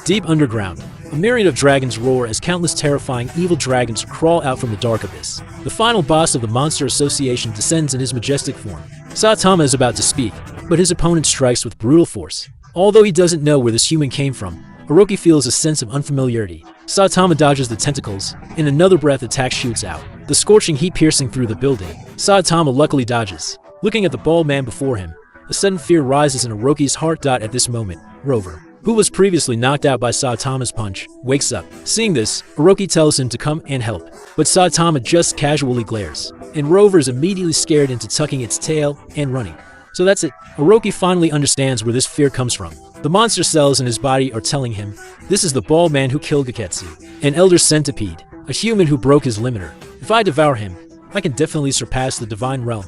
Deep underground, a myriad of dragons roar as countless terrifying evil dragons crawl out from the dark abyss. The final boss of the Monster Association descends in his majestic form. Saitama is about to speak, but his opponent strikes with brutal force. Although he doesn't know where this human came from, Orochi feels a sense of unfamiliarity. Saitama dodges the tentacles, and another breath attack shoots out, the scorching heat piercing through the building. Saitama luckily dodges. Looking at the bald man before him, a sudden fear rises in Orochi's heart. At this moment, Rover, who was previously knocked out by Saitama's punch, wakes up. Seeing this, Orochi tells him to come and help, but Saitama just casually glares, and Rover is immediately scared into tucking its tail and running. So that's it. Orochi finally understands where this fear comes from. The monster cells in his body are telling him, this is the bald man who killed Geketsu, an elder centipede, a human who broke his limiter. If I devour him, I can definitely surpass the divine realm.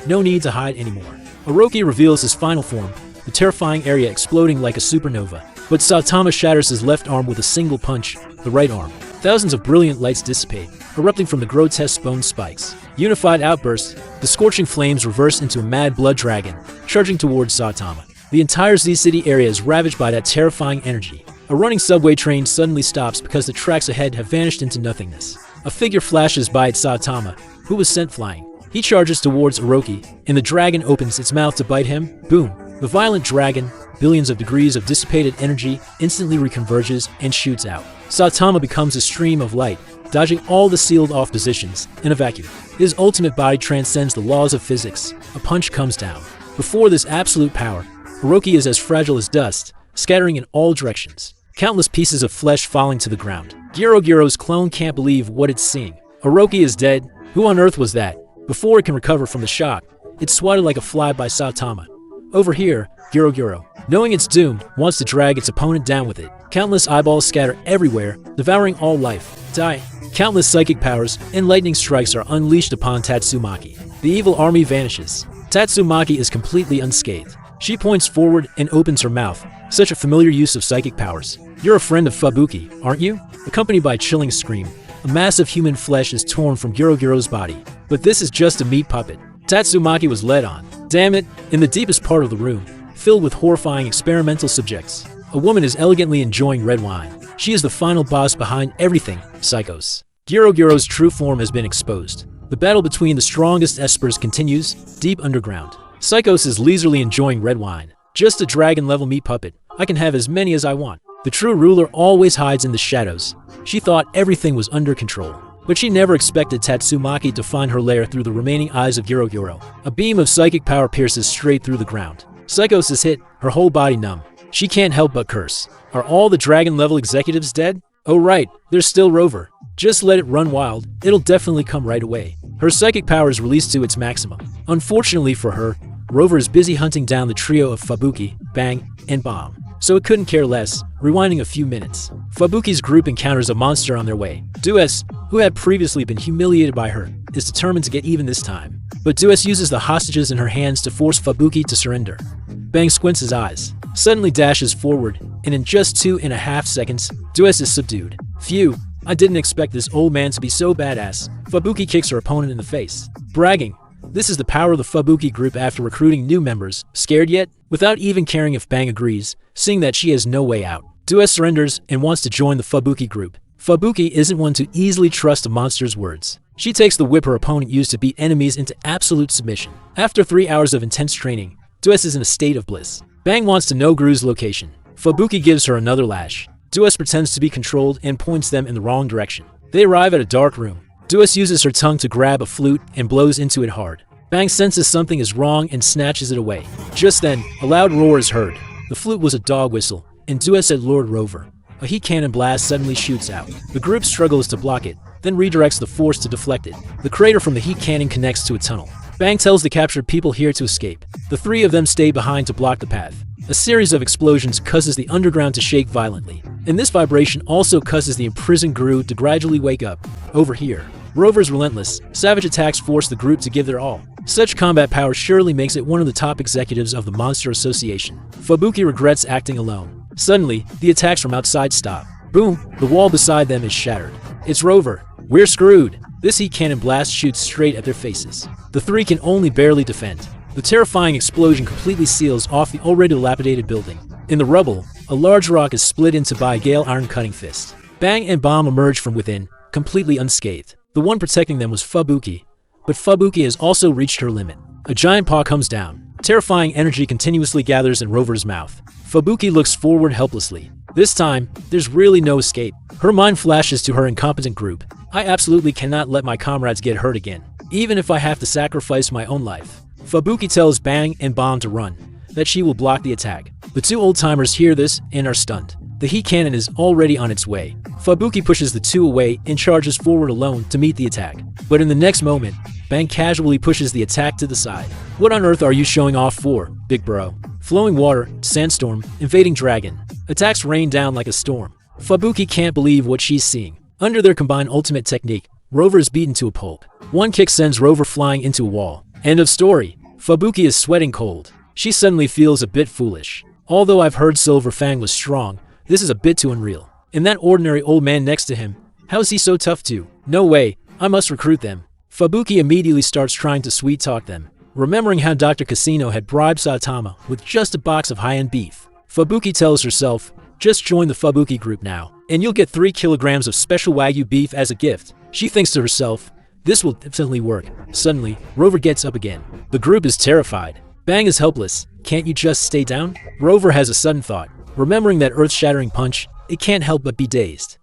No need to hide anymore. Orochi reveals his final form, the terrifying area exploding like a supernova. But Saitama shatters his left arm with a single punch, the right arm. Thousands of brilliant lights dissipate, erupting from the grotesque bone spikes. Unified outburst, the scorching flames reverse into a mad blood dragon, charging towards Saitama. The entire Z-City area is ravaged by that terrifying energy. A running subway train suddenly stops because the tracks ahead have vanished into nothingness. A figure flashes by at Saitama, who was sent flying. He charges towards Orochi, and the dragon opens its mouth to bite him. Boom! The violent dragon, billions of degrees of dissipated energy, instantly reconverges and shoots out. Saitama becomes a stream of light, dodging all the sealed-off positions in a vacuum. His ultimate body transcends the laws of physics. A punch comes down. Before this absolute power, Orochi is as fragile as dust, scattering in all directions. Countless pieces of flesh falling to the ground. Giro's clone can't believe what it's seeing. Orochi is dead. Who on earth was that? Before it can recover from the shock, it's swatted like a fly by Saitama. Over here, Giro, knowing it's doomed, wants to drag its opponent down with it. Countless eyeballs scatter everywhere, devouring all life. Die. Countless psychic powers and lightning strikes are unleashed upon Tatsumaki. The evil army vanishes. Tatsumaki is completely unscathed. She points forward and opens her mouth. Such a familiar use of psychic powers. You're a friend of Fubuki, aren't you? Accompanied by a chilling scream, a mass of human flesh is torn from Giro's body. But this is just a meat puppet. Tatsumaki was led on. Damn it, in the deepest part of the room, filled with horrifying experimental subjects, a woman is elegantly enjoying red wine. She is the final boss behind everything, Psykos. Giro's true form has been exposed. The battle between the strongest espers continues, deep underground. Psykos is leisurely enjoying red wine. Just a dragon-level meat puppet. I can have as many as I want. The true ruler always hides in the shadows. She thought everything was under control. But she never expected Tatsumaki to find her lair through the remaining eyes of Giro. A beam of psychic power pierces straight through the ground. Psykos is hit, her whole body numb. She can't help but curse. Are all the dragon-level executives dead? Oh right, there's still Rover. Just let it run wild, it'll definitely come right away. Her psychic power is released to its maximum. Unfortunately for her, Rover is busy hunting down the trio of Fubuki, Bang, and Bomb. So it couldn't care less. Rewinding a few minutes, Fubuki's group encounters a monster on their way. Dues, who had previously been humiliated by her, is determined to get even this time. But Dues uses the hostages in her hands to force Fubuki to surrender. Bang squints his eyes, suddenly dashes forward, and in just 2.5 seconds, Dues is subdued. Phew, I didn't expect this old man to be so badass. Fubuki kicks her opponent in the face, bragging. This is the power of the Fubuki group after recruiting new members. Scared yet? Without even caring if Bang agrees, seeing that she has no way out. Dues surrenders and wants to join the Fubuki group. Fubuki isn't one to easily trust a monster's words. She takes the whip her opponent used to beat enemies into absolute submission. After 3 hours of intense training, Dues is in a state of bliss. Bang wants to know Garou's location. Fubuki gives her another lash. Dues pretends to be controlled and points them in the wrong direction. They arrive at a dark room. Dues uses her tongue to grab a flute and blows into it hard. Bang senses something is wrong and snatches it away. Just then, a loud roar is heard. The flute was a dog whistle, and Dues had lured Rover. A heat cannon blast suddenly shoots out. The group struggles to block it, then redirects the force to deflect it. The crater from the heat cannon connects to a tunnel. Bang tells the captured people here to escape. The 3 of them stay behind to block the path. A series of explosions causes the underground to shake violently, and this vibration also causes the imprisoned Garou to gradually wake up. Over here, Rover's relentless, savage attacks force the group to give their all. Such combat power surely makes it one of the top executives of the Monster Association. Fubuki regrets acting alone. Suddenly, the attacks from outside stop. Boom! The wall beside them is shattered. It's Rover. We're screwed. This heat cannon blast shoots straight at their faces. The 3 can only barely defend. The terrifying explosion completely seals off the already dilapidated building. In the rubble, A large rock is split into by Gale Iron Cutting Fist. Bang and Bomb emerge from within, completely unscathed. The one protecting them was Fubuki, but Fubuki has also reached her limit. A giant paw comes down. Terrifying energy continuously gathers in Rover's mouth. Fubuki looks forward helplessly. This time, there's really no escape. Her mind flashes to her incompetent group. I absolutely cannot let my comrades get hurt again, even if I have to sacrifice my own life. Fubuki tells Bang and Bomb to run, that she will block the attack. The two old-timers hear this and are stunned. The heat cannon is already on its way. Fubuki pushes the two away and charges forward alone to meet the attack. But in the next moment, Bang casually pushes the attack to the side. What on earth are you showing off for, big bro? Flowing water, sandstorm, invading dragon. Attacks rain down like a storm. Fubuki can't believe what she's seeing. Under their combined ultimate technique, Rover is beaten to a pulp. One kick sends Rover flying into a wall. End of story. Fubuki is sweating cold. She suddenly feels a bit foolish. Although I've heard Silver Fang was strong, this is a bit too unreal. And that ordinary old man next to him, how is he so tough too? No way, I must recruit them. Fubuki immediately starts trying to sweet-talk them, remembering how Dr. Casino had bribed Saitama with just a box of high-end beef. Fubuki tells herself, just join the Fubuki group now, and you'll get 3 kilograms of special Wagyu beef as a gift. She thinks to herself, this will definitely work. Suddenly, Rover gets up again. The group is terrified. Bang is helpless. Can't you just stay down? Rover has a sudden thought. Remembering that earth-shattering punch, it can't help but be dazed.